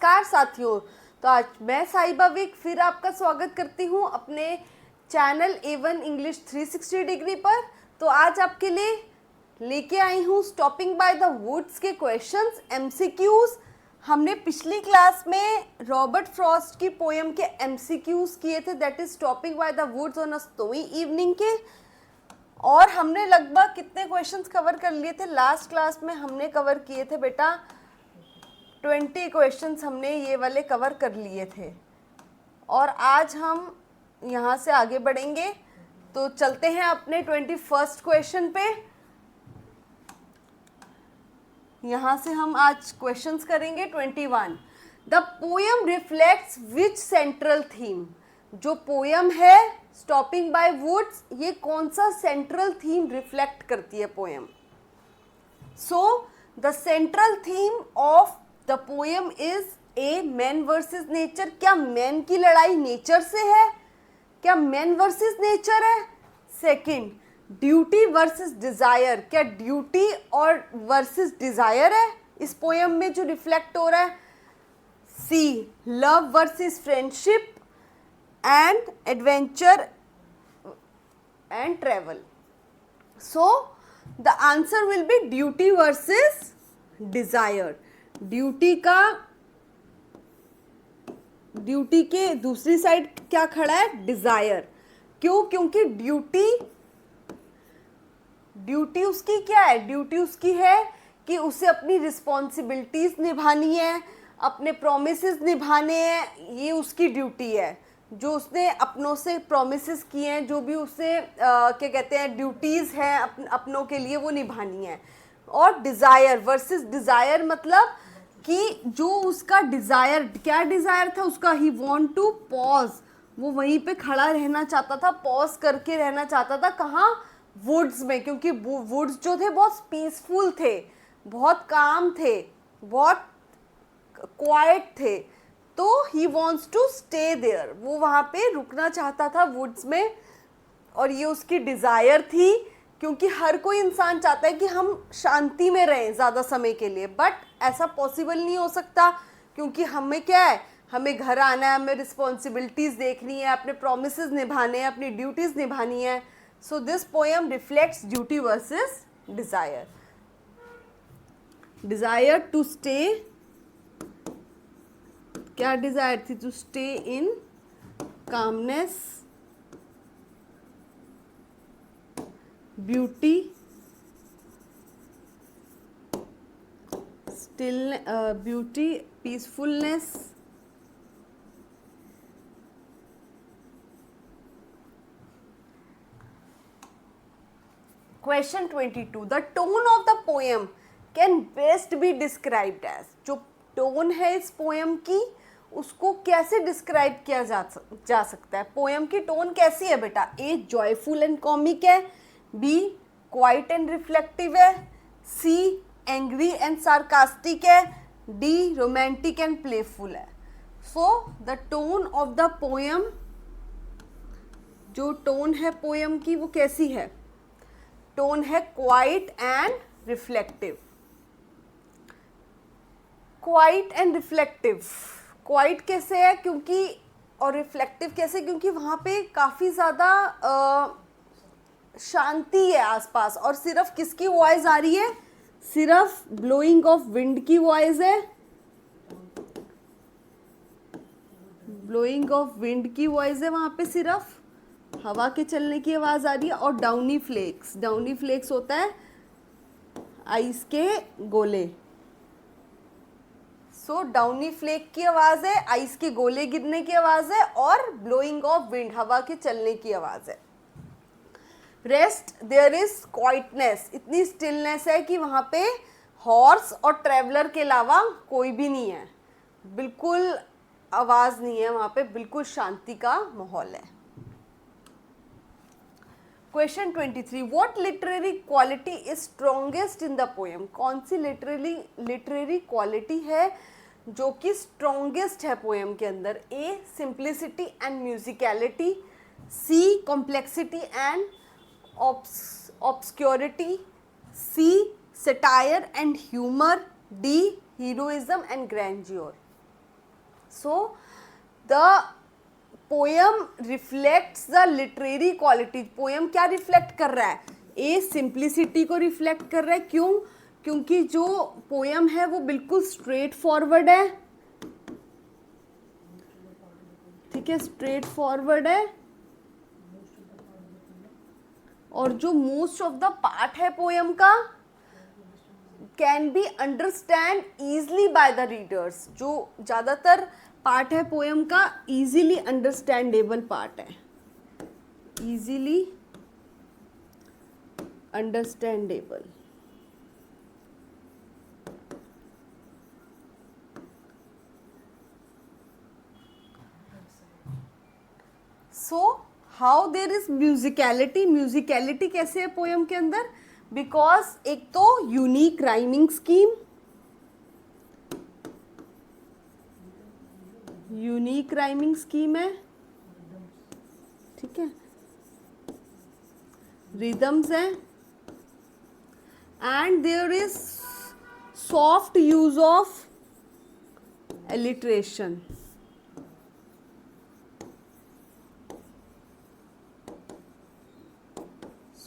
नमस्कार साथियों। तो आज मैं साहिबा विक फिर आपका स्वागत करती हूँ अपने चैनल A1 इंग्लिश 360 डिग्री पर। तो आज आपके लिए लेके आई हूँ स्टॉपिंग बाय द वुड्स के क्वेश्चंस MCQs। हमने पिछली क्लास में रॉबर्ट फ्रॉस्ट की पोएम के MCQs किए थे, that is stopping by the woods on a snowy evening के। और हमने लगभग कितने क्वेश्चंस कवर कर लिए थे लास्ट क्लास में? हमने कवर किए थे बेटा 20 क्वेश्चंस हमने ये वाले कवर कर लिए थे। और आज हम यहाँ से आगे बढ़ेंगे, तो चलते हैं अपने 21st क्वेश्चन पे। यहाँ से हम आज क्वेश्चंस करेंगे 21। The poem reflects which central theme? जो पोएम है स्टॉपिंग बाय वुड्स, ये कौन सा सेंट्रल थीम रिफ्लेक्ट करती है poem? So the central theme of the poem is A man versus nature. क्या मैन की लड़ाई नेचर से है? क्या मैन वर्सेस नेचर है? Second, duty versus desire. क्या ड्यूटी और वर्सेस डिजायर है इस पोएम में जो रिफ्लेक्ट हो रहा है? C, love versus friendship and adventure and travel. So the answer will be duty versus desire. Duty के दूसरी साइड क्या खड़ा है? डिजायर। क्यों? क्योंकि ड्यूटी उसकी क्या है? ड्यूटी उसकी है कि उसे अपनी रिस्पॉन्सिबिलिटीज निभानी है, अपने प्रोमिसेस निभाने हैं, ये उसकी ड्यूटी है। जो उसने अपनों से प्रोमिसेस किए हैं, जो भी उसे क्या कहते हैं ड्यूटीज हैं अपनों के लिए, वो निभानी है। और डिजायर वर्सेस डिजायर मतलब कि जो उसका डिजायर, क्या डिजायर था उसका? He want to pause. वो वहीं पे खड़ा रहना चाहता था, पॉज करके रहना चाहता था। कहाँ? वुड्स में। क्योंकि वुड्स जो थे बहुत पीसफुल थे, बहुत काम थे, बहुत क्वाइट थे। तो he wants to stay there, वो वहाँ पे रुकना चाहता था वुड्स में। और ये उसकी डिज़ायर थी, क्योंकि हर कोई इंसान चाहता है कि हम शांति में रहें ज़्यादा समय के लिए, बट ऐसा पॉसिबल नहीं हो सकता, क्योंकि हमें क्या है, हमें घर आना है, हमें रिस्पॉन्सिबिलिटीज़ देखनी है, अपने प्रोमिसेस निभाने हैं, अपनी ड्यूटीज़ निभानी है। So this poem reflects duty versus desire. Desire to stay, क्या डिजायर थी? To stay in calmness, beauty, still, beauty, peacefulness, question 22। The tone of the poem can best be described as. जो tone है इस poem की, उसको कैसे describe किया जा सकता है? पोएम की टोन कैसी है बेटा? ए, जॉयफुल एंड कॉमिक है। बी, क्वाइट एंड रिफ्लेक्टिव है। सी, एंग्री एंड सार्कास्टिक है। डी, रोमांटिक एंड प्लेफुल है। So the tone of the poem, जो टोन है पोएम की, वो कैसी है? टोन है quiet and reflective. Quiet and reflective. Quite कैसे है? क्योंकि, और रिफ्लेक्टिव कैसे? क्योंकि वहाँ पे काफ़ी ज़्यादा शांति है आसपास, और सिर्फ किसकी वॉइस आ रही है? सिर्फ ब्लोइंग ऑफ विंड की वॉइस है। ब्लोइंग ऑफ विंड की वॉइस है वहाँ पे, सिर्फ हवा के चलने की आवाज़ आ रही है। और डाउनी फ्लेक्स, डाउनी फ्लेक्स होता है आइस के गोले। सो डाउनी फ्लेक की आवाज है, आइस के गोले गिरने की आवाज है, और ब्लोइंग ऑफ विंड, हवा के चलने की आवाज है। रेस्ट, देयर इज क्वाइटनेस, इतनी स्टिलनेस है कि वहाँ पे हॉर्स और ट्रेवलर के अलावा कोई भी नहीं है, बिल्कुल आवाज नहीं है वहाँ पे, बिल्कुल शांति का माहौल है। Question 23। What literary quality is strongest in the poem? कौन सी लिटरेरी क्वालिटी है जो कि स्ट्रॉन्गेस्ट है पोएम के अंदर? A, simplicity and musicality. C, complexity and obscurity. C, satire and humour. D, heroism and grandeur. So the poem reflects the literary qualities. Poem क्या reflect कर रहा है? ए सिंप्लिसिटी को रिफ्लेक्ट कर रहा है. क्यों? क्योंकि जो पोयम है वो बिल्कुल स्ट्रेट फॉरवर्ड है. ठीक है, स्ट्रेट फॉरवर्ड है. और जो मोस्ट ऑफ द पार्ट है पोयम का can be understand easily by the readers. जो ज़्यादातर पार्ट है पोयम का इजीली अंडरस्टैंडेबल पार्ट है. Easily understandable. So how there is musicality. Musicality कैसे है पोयम के अंदर? बिकॉज एक तो unique rhyming scheme, unique rhyming scheme है. ठीक है, रिदम्स है, and there is soft use of alliteration.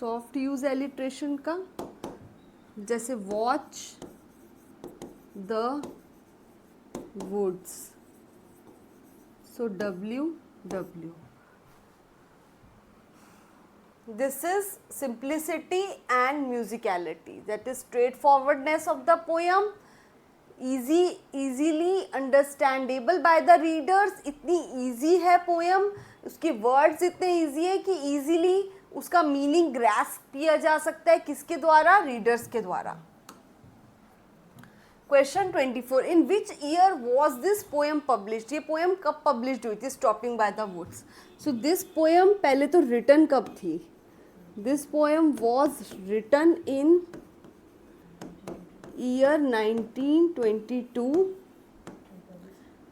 Soft use alliteration का, जैसे watch the woods. So W. This is simplicity and musicality. That is straightforwardness of the poem, easily understandable by the readers. इतनी easy है poem, उसके words इतने easy है कि easily उसका meaning grasp किया जा सकता है. किसके द्वारा? रीडर्स के द्वारा. Question 24. In which year was this poem published. ये पोएम कब पब्लिश्ड हुई थी? Stopping by the woods. So this poem पहले तो रिटन कब थी? This poem was written in year 1922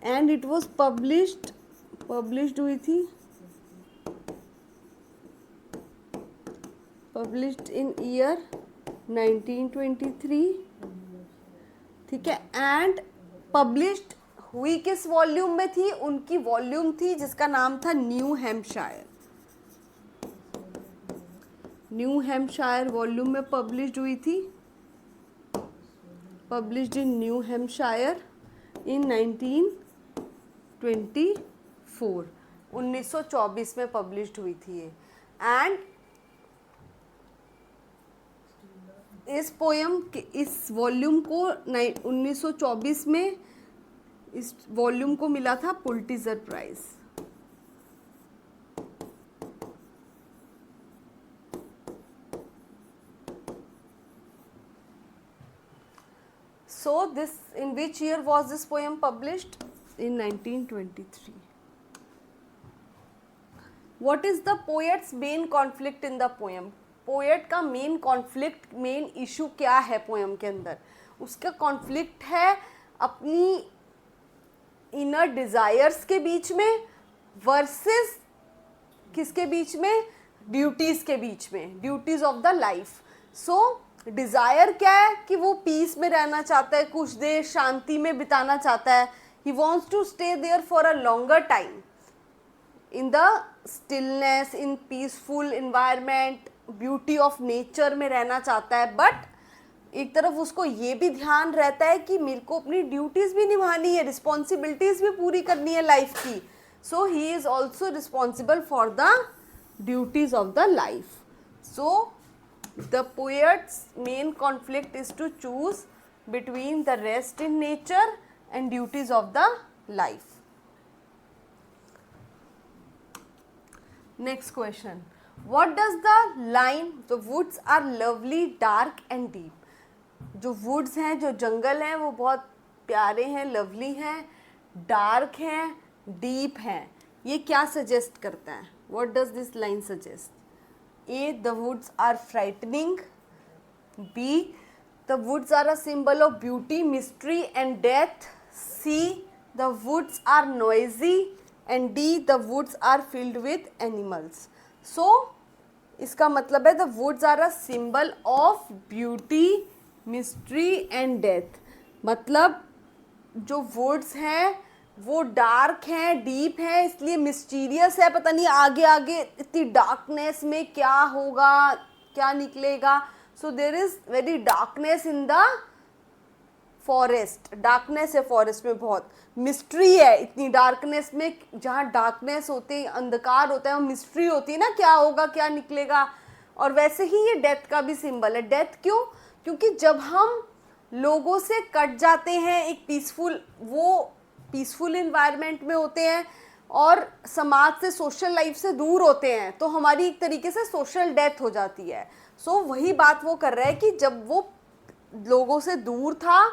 and it was published हुई थी published in year 1923. ठीक है, एंड पब्लिश्ड हुई किस वॉल्यूम में थी? उनकी वॉल्यूम थी जिसका नाम था new Hampshire. New Hampshire volume में पब्लिश्ड हुई थी. पब्लिश्ड इन न्यू हैम्पशायर इन 1924. 1924 में पब्लिश्ड हुई थी ये. एंड इस पोयम इस वॉल्यूम को 1924 में इस वॉल्यूम को मिला था Pulitzer Prize. So this in which year was this poem published? In 1923. What is the poet's main conflict in the poem. Poet का मेन कॉन्फ्लिक्ट, मेन इशू क्या है पोएम के अंदर? उसका कॉन्फ्लिक्ट है अपनी इनर डिज़ायर्स के बीच में वर्सेस किसके बीच में? ड्यूटीज़ के बीच में, duties of the life. So desire क्या है कि वो पीस में रहना चाहता है, कुछ देर शांति में बिताना चाहता है. He wants to stay there for a longer time in the stillness, in peaceful environment, beauty of nature में रहना चाहता है. बट एक तरफ उसको ये भी ध्यान रहता है कि मेरे को अपनी ड्यूटीज़ भी निभानी है, रिस्पॉन्सिबिलिटीज़ भी पूरी करनी है लाइफ की. So he is also responsible for the duties of the life. So the poet's main conflict is to choose between the rest in nature and duties of the life. Next question. What does the line the woods are lovely, dark and deep. जो woods हैं, जो जंगल हैं, वो बहुत प्यारे हैं, lovely हैं, dark हैं, डीप हैं, ये क्या सजेस्ट करता है? What does this line suggest? A. The woods are frightening. B. The woods are a symbol of beauty, mystery and death. C. The woods are noisy. And D. The woods are filled with animals. So इसका मतलब है the woods are a symbol of beauty, mystery and death. मतलब जो woods हैं वो dark हैं, deep हैं, इसलिए मिस्टीरियस है, पता नहीं आगे आगे इतनी डार्कनेस में क्या होगा, क्या निकलेगा. So there is very darkness in the forest. Darkness है फॉरेस्ट में, बहुत मिस्ट्री है इतनी डार्कनेस में. जहाँ डार्कनेस होती है, अंधकार होता है, वो मिस्ट्री होती है ना, क्या होगा क्या निकलेगा. और वैसे ही ये डेथ का भी सिंबल है. डेथ क्यों? क्योंकि जब हम लोगों से कट जाते हैं, एक पीसफुल इन्वायरमेंट में होते हैं और समाज से, सोशल लाइफ से दूर होते हैं, तो हमारी एक तरीके से सोशल डेथ हो जाती है. सो वही बात वो कर रहा है कि जब वो लोगों से दूर था,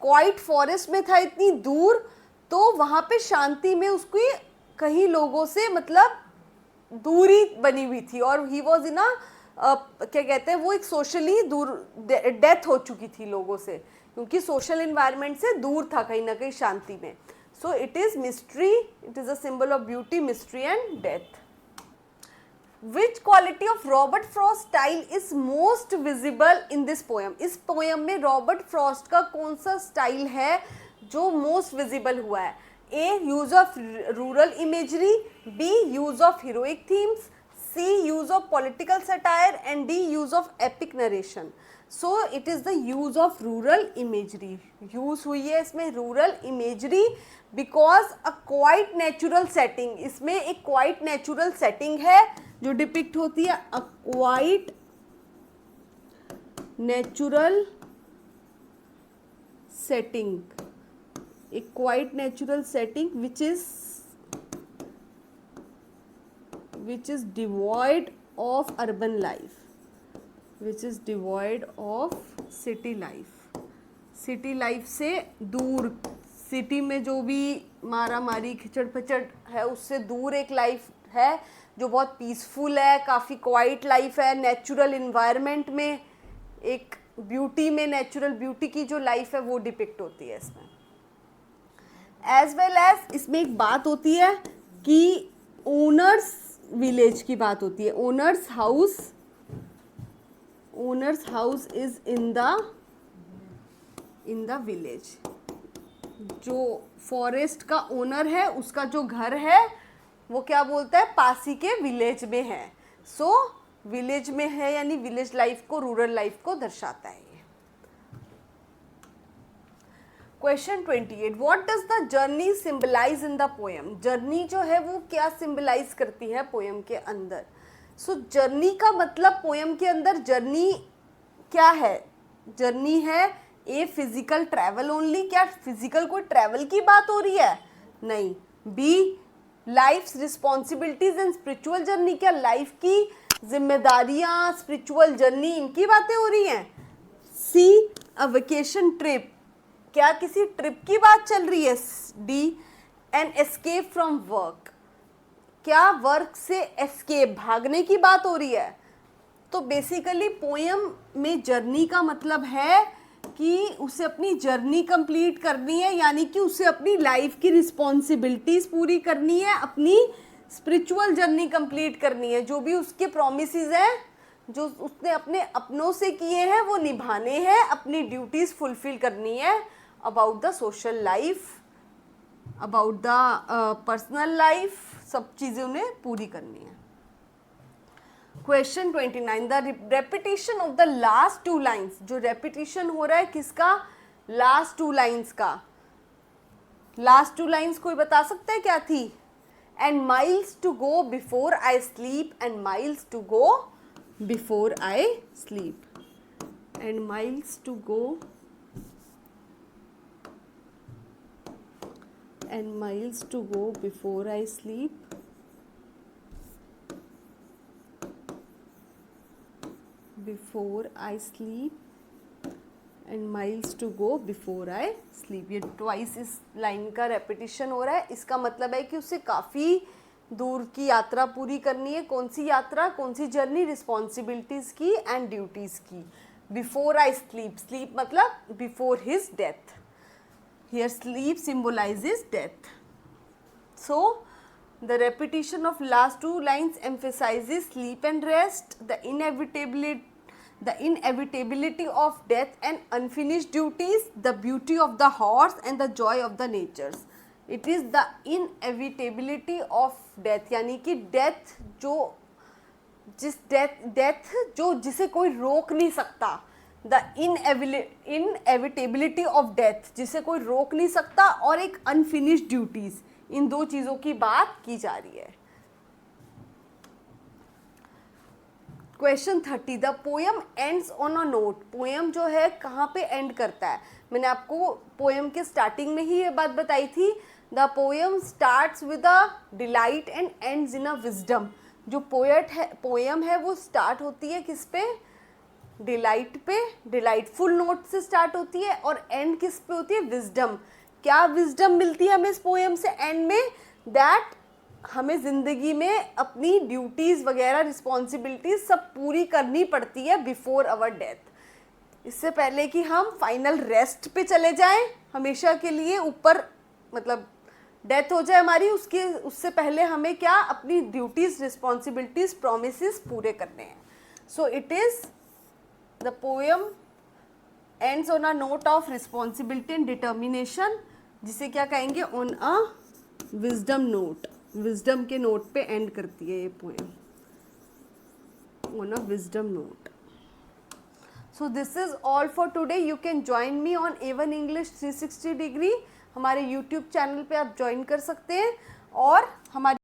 क्वाइट फॉरेस्ट में था इतनी दूर, तो वहाँ पे शांति में उसकी कहीं लोगों से मतलब दूरी बनी हुई थी. और ही वॉज इन क्या कहते हैं, वो एक सोशली दूर, डेथ हो चुकी थी लोगों से, क्योंकि सोशल इन्वायरमेंट से दूर था कहीं ना कहीं शांति में. So it is mystery, it is a symbol of beauty, mystery and death. Which quality of Robert Frost style is most visible in this poem? इस पोएम में रॉबर्ट फ्रॉस्ट का कौन सा स्टाइल है जो मोस्ट विजिबल हुआ है? A, use of rural imagery, B, use of heroic themes, C, use of political satire, and D, use of epic narration. So it is the use of rural imagery. Use हुई है इसमें rural imagery because a quite natural setting. इसमें एक quite natural setting है जो depict होती है. a quite natural setting. एक quite natural setting which is devoid of urban life, which is devoid of city life. City life से दूर, city में जो भी मारा मारी खिचड़ पिचड़ है उससे दूर एक लाइफ है जो बहुत पीसफुल है, काफ़ी क्वाइट लाइफ है, नेचुरल इन्वायरमेंट में, एक ब्यूटी में, नेचुरल ब्यूटी की जो लाइफ है वो डिपिक्ट होती है इसमें. एज वेल एज इसमें एक बात होती है कि ओनर्स विलेज की बात होती है. Owners house is in the village. जो फॉरेस्ट का ओनर है उसका जो घर है वो क्या बोलता है, पास ही के विलेज में है. सो विलेज में है यानी विलेज लाइफ को, रूरल लाइफ को दर्शाता है. Question 28. What does the journey symbolize in the poem? Journey जो है वो क्या सिंबलाइज करती है पोएम के अंदर? सो जर्नी का मतलब पोएम के अंदर जर्नी क्या है? जर्नी है ए, फिजिकल ट्रैवल ओनली. क्या फिजिकल कोई ट्रैवल की बात हो रही है? नहीं. B, life's responsibilities and spiritual journey. क्या लाइफ की जिम्मेदारियां, स्पिरिचुअल जर्नी, इनकी बातें हो रही हैं? C, a vacation trip. क्या किसी ट्रिप की बात चल रही है? D, an escape from work. क्या वर्क से एस्केप, भागने की बात हो रही है? तो बेसिकली पोएम में जर्नी का मतलब है कि उसे अपनी जर्नी कंप्लीट करनी है, यानी कि उसे अपनी लाइफ की रिस्पॉन्सिबिलिटीज पूरी करनी है, अपनी स्पिरिचुअल जर्नी कंप्लीट करनी है. जो भी उसके प्रोमिसेस हैं, जो उसने अपने अपनों से किए हैं वो निभाने हैं, अपनी ड्यूटीज फुलफिल करनी है. About the social life, about the personal life, सब चीज़ें उन्हें पूरी करनी है. Question 29. The repetition of the last two lines. जो रेपिटेशन हो रहा है किसका? लास्ट टू लाइन्स का. लास्ट टू लाइन्स कोई बता सकता है क्या थी? And miles to go before I sleep, and miles to go before I sleep, and miles to go, and miles to go before I sleep, before I sleep, and miles to go before I sleep. ये twice इस line का repetition हो रहा है. इसका मतलब है कि उसे काफ़ी दूर की यात्रा पूरी करनी है. कौन सी यात्रा, कौन सी जर्नी? रिस्पॉन्सिबिलिटीज़ की एंड ड्यूटीज़ की. बिफोर आई स्लीप, स्लीप मतलब before his death. Here sleep symbolizes death. So the repetition of last two lines emphasizes sleep and rest, the inevitability of death and unfinished duties, the beauty of the horse and the joy of the natures. It is the inevitability of death, यानी कि death जो जिसे कोई रोक नहीं सकता, the inevitability of death, जिसे कोई रोक नहीं सकता, और एक अनफिनिश्ड ड्यूटीज, इन दो चीज़ों की बात की जा रही है। Question 30, the poem ends on a note. Poem जो है कहाँ पे एंड करता है? मैंने आपको पोएम के स्टार्टिंग में ही ये बात बताई थी, the poem starts with a delight and ends in a wisdom. जो पोएम है वो स्टार्ट होती है किस पे? डिलाइट पे, डिलाइटफुल नोट से स्टार्ट होती है, और एंड किस पे होती है? विजडम। क्या विजडम मिलती है हमें इस पोएम से एंड में? दैट हमें ज़िंदगी में अपनी ड्यूटीज़ वगैरह, रिस्पॉन्सिबिलिटीज़ सब पूरी करनी पड़ती है बिफोर आवर डेथ। इससे पहले कि हम फाइनल रेस्ट पे चले जाएं हमेशा के लिए, ऊपर मतलब डेथ हो जाए हमारी, उससे पहले हमें क्या? अपनी ड्यूटीज़, रिस्पॉन्सिबिलिटीज़, प्रोमिसेस पूरे करने हैं। So it is the poem ends on a note of responsibility and determination, जिसे क्या कहेंगे? On a wisdom note. Wisdom के नोट पे एंड करती है ये poem, on a wisdom note. So this is all for today. You can join me on A1 English 360 degree. हमारे YouTube channel पे आप ज्वाइन कर सकते हैं, और हमारी